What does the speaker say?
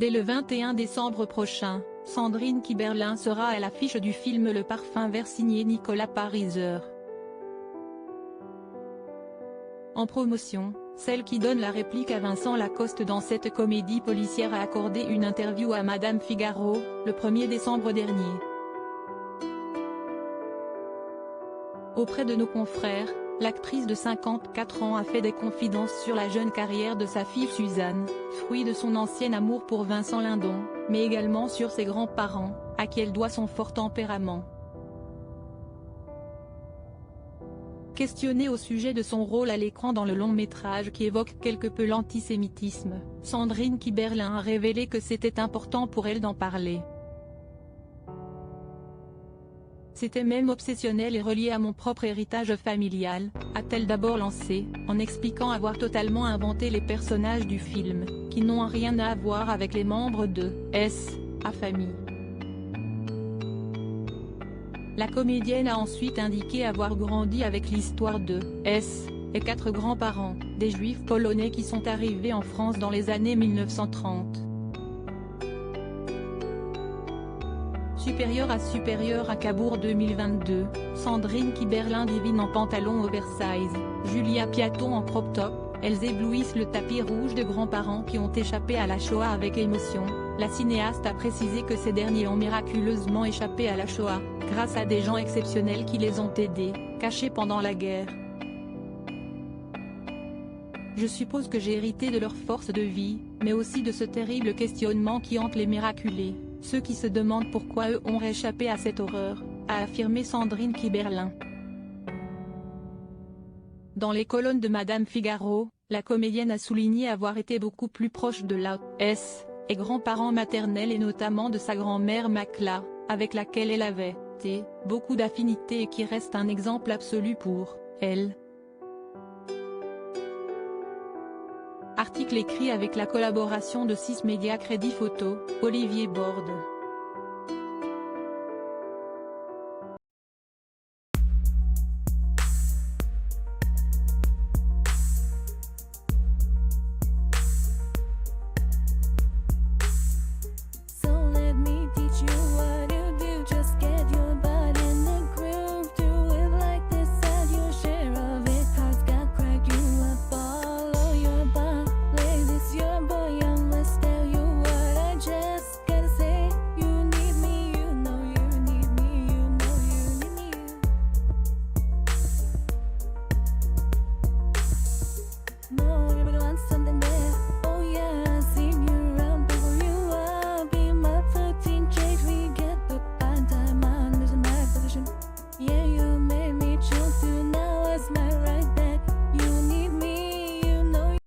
Dès le 21 décembre prochain, Sandrine Kiberlin sera à l'affiche du film Le Parfum Vert signé Nicolas Pariser. En promotion, celle qui donne la réplique à Vincent Lacoste dans cette comédie policière a accordé une interview à Madame Figaro, le 1er décembre dernier. Auprès de nos confrères, l'actrice de 54 ans a fait des confidences sur la jeune carrière de sa fille Suzanne, fruit de son ancien amour pour Vincent Lindon, mais également sur ses grands-parents, à qui elle doit son fort tempérament. Questionnée au sujet de son rôle à l'écran dans le long-métrage qui évoque quelque peu l'antisémitisme, Sandrine Kiberlin a révélé que c'était important pour elle d'en parler. C'était même obsessionnel et relié à mon propre héritage familial, a-t-elle d'abord lancé, en expliquant avoir totalement inventé les personnages du film, qui n'ont rien à voir avec les membres de sa famille. La comédienne a ensuite indiqué avoir grandi avec l'histoire de et 4 grands-parents, des juifs polonais qui sont arrivés en France dans les années 1930. Supérieure à Cabourg 2022, Sandrine Kiberlin divine en pantalon oversize, Julia Piaton en crop top, elles éblouissent le tapis rouge de grands-parents qui ont échappé à la Shoah avec émotion. La cinéaste a précisé que ces derniers ont miraculeusement échappé à la Shoah, grâce à des gens exceptionnels qui les ont aidés, cachés pendant la guerre. Je suppose que j'ai hérité de leur force de vie, mais aussi de ce terrible questionnement qui hante les miraculés, ceux qui se demandent pourquoi eux ont échappé à cette horreur, a affirmé Sandrine Kiberlin. Dans les colonnes de Madame Figaro, la comédienne a souligné avoir été beaucoup plus proche de la et grands-parents maternels et notamment de sa grand-mère Makla, avec laquelle elle avait beaucoup d'affinités et qui reste un exemple absolu pour elle. Article écrit avec la collaboration de 6 médias Crédit Photo, Olivier Borde. Yeah, you made me choose you, now it's my right.